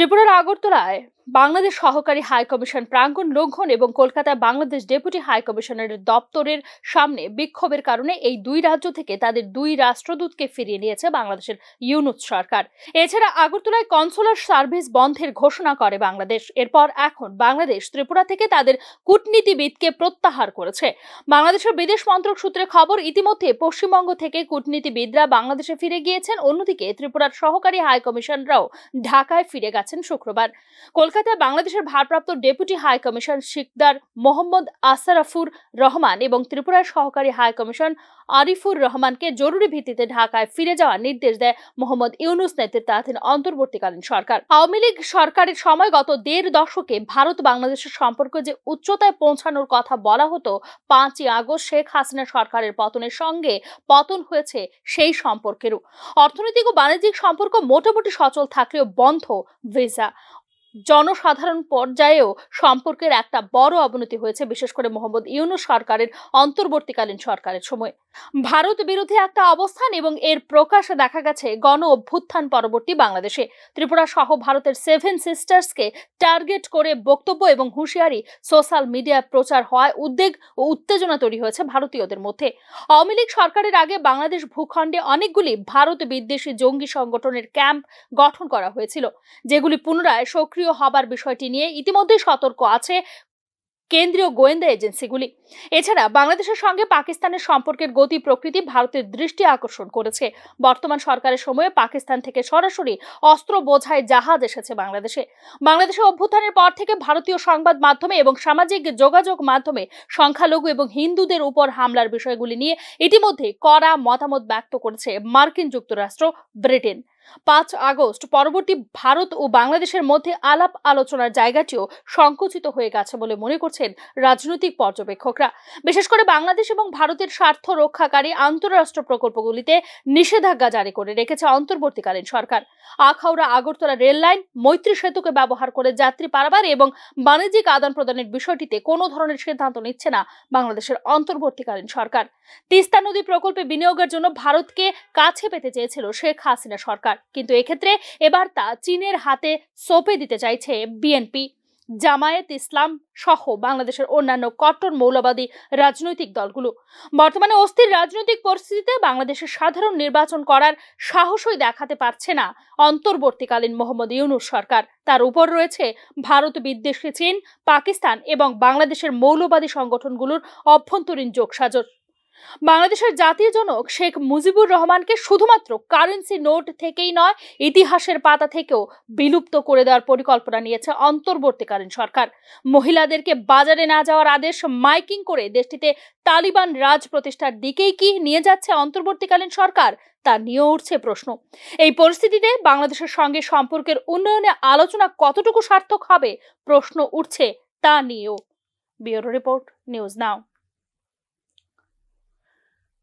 ত্রিপুরার আগরতলায় বাংলাদেশ সহকারী হাই কমিশন প্রাঙ্গণ লঙ্ঘন এবং কলকাতায় বাংলাদেশ ডেপুটি হাই কমিশনারের দপ্তরের সামনে বিক্ষোভের কারণে এই দুই রাজ্য থেকে তাদের দুই রাষ্ট্রদূতকে ফিরিয়ে নিয়েছে বাংলাদেশের ইউনূস সরকার। এছাড়া আগরতলায় কনসুলার সার্ভিস বন্ধের ঘোষণা করে বাংলাদেশ। এরপর এখন বাংলাদেশ ত্রিপুরা থেকে তাদের কূটনীতিবিদকে প্রত্যাহার করেছে। বাংলাদেশের বিদেশ মন্ত্রক সূত্রে খবর, ইতিমধ্যে পশ্চিমবঙ্গ থেকে কূটনীতিবিদরা বাংলাদেশে ফিরে গিয়েছেন। অন্যদিকে ত্রিপুরার সহকারী হাই কমিশনরাও ঢাকায় ফিরে গেছেন শুক্রবার। কলকাতায় বাংলাদেশের ভারপ্রাপ্ত deputy high commission Sikder Mohammad Ashrafur Rahman এবং ত্রিপুরার সহকারী হাই কমিশন আরিফুর রহমানকে জরুরি ভিত্তিতে ঢাকায় ফিরে যাওয়ার নির্দেশ দেয় মোহাম্মদ ইউনূস নেতৃত্বাধীন অন্তর্বর্তীকালীন সরকার। আওয়ামী লীগ সরকারের সময় গত দেড় দশকে ভারত বাংলাদেশের সম্পর্ক যে উচ্চতায় পৌঁছানোর কথা বলা হতো, 5ই আগস্ট শেখ হাসিনা সরকারের পতনের সঙ্গে পতন হয়েছে সেই সম্পর্কেরও। অর্থনৈতিক ও বাণিজ্যিক সম্পর্ক মোটামুটি সচল থাকলেও বন্ধ ভিসা। জনসাধারণ পর্যায়েও সম্পর্কের একটা বড় অবনতি হয়েছে, বিশেষ করে মোহাম্মদ ইউনূস সরকারের অন্তর্বর্তীকালীন সরকারের সময়। ভারত বিরোধী একটা অবস্থান এবং এর প্রকাশ দেখা গেছে গণ অভ্যুত্থান পরবর্তী বাংলাদেশে। ত্রিপুরা সহ ভারতের 7 সিস্টার্সকে টার্গেট করে বক্তব্য এবং হুঁশিয়ারি সোশ্যাল মিডিয়ায় প্রচার হওয়ায় উদ্বেগ ও উত্তেজনা তৈরি হয়েছে ভারতীয়দের মধ্যে। আওয়ামী লীগ সরকারের আগে বাংলাদেশ ভূখণ্ডে অনেকগুলি ভারত বিদ্বেষী জঙ্গি সংগঠনের ক্যাম্প গঠন করা হয়েছিল, যেগুলি পুনরায় সক্রিয় হবার বিষয়টি নিয়ে ইতিমধ্যে সতর্ক আছে কেন্দ্রীয় গোয়েন্দা এজেন্সিগুলি। এছাড়া বাংলাদেশের সঙ্গে পাকিস্তানের সম্পর্কের গতি প্রকৃতি ভারতের দৃষ্টি আকর্ষণ করেছে। বর্তমান সরকারের সময়ে পাকিস্তান থেকে সরাসরি অস্ত্র বোঝাই জাহাজ এসেছে বাংলাদেশে অভ্যুত্থানের পর থেকে ভারতীয় সংবাদ মাধ্যমে এবং সামাজিক যোগাযোগ মাধ্যমে সংখ্যালঘু এবং হিন্দুদের উপর হামলার বিষয়গুলি নিয়ে ইতিমধ্যে কড়া মতামত ব্যক্ত করেছে মার্কিন যুক্তরাষ্ট্র, ব্রিটেন। 5 আগস্ট পরবর্তী ভারত ও বাংলাদেশের মধ্যে আলাপ আলোচনার জায়গাটিও সংকুচিত হয়ে গেছে বলে মনে করছেন রাজনৈতিক পর্যবেক্ষকরা। বিশেষ করে বাংলাদেশ এবং ভারতের স্বার্থ রক্ষাকারী আন্তঃরাষ্ট্র প্রকল্পগুলিতে নিষেধাজ্ঞা জারি করে রেখেছে অন্তর্বর্তীকালীন সরকার। আখাউড়া আগরতলা রেল লাইন, মৈত্রী সেতুকে ব্যবহার করে যাত্রী পারাবার এবং বাণিজ্যিক আদান প্রদানের বিষয়টিতে কোনো ধরনের সিদ্ধান্ত নিচ্ছে না বাংলাদেশের অন্তর্বর্তীকালীন সরকার। তিস্তা নদী প্রকল্পে বিনিয়োগের জন্য ভারতকে কাছে পেতে চেয়েছিল শেখ হাসিনা সরকার, কিন্তু এক্ষেত্রে এবার তা চীনের হাতে সঁপে দিতে চাইছে বিএনপি, জামায়াত ইসলাম সহ বাংলাদেশের অন্যান্য কট্টর মৌলবাদী রাজনৈতিক দলগুলো। বর্তমানে অস্থির রাজনৈতিক পরিস্থিতিতে বাংলাদেশের সাধারণ নির্বাচন করার সাহসই দেখাতে পারছে না অন্তর্বর্তীকালীন মোহাম্মদ ইউনূস সরকার। তার উপর রয়েছে ভারত বিদ্বেষী চীন, পাকিস্তান এবং বাংলাদেশের মৌলবাদী সংগঠনগুলোর অভ্যন্তরীণ যোগসাজশ। বাংলাদেশের জাতীয় জনক শেখ মুজিবুর রহমানকে শুধুমাত্র কারেন্সি নোট থেকেই নয়, ইতিহাসের পাতা থেকেও বিলুপ্ত করে দেওয়ার পরিকল্পনা নিয়েছে অন্তর্বর্তীকালীন সরকার। মহিলাদেরকে বাজারে না যাওয়ার আদেশ মাইকিং করে দেশটিতে তালিবান রাজ প্রতিষ্ঠার দিকেই কি নিয়ে যাচ্ছে অন্তর্বর্তীকালীন সরকার, তা নিয়ে উঠছে প্রশ্ন। এই পরিস্থিতিতে বাংলাদেশের সঙ্গে সম্পর্কের উন্নয়নে আলোচনা কতটুকু সার্থক হবে প্রশ্ন উঠছে তা নিয়েও। Bureau report, news now.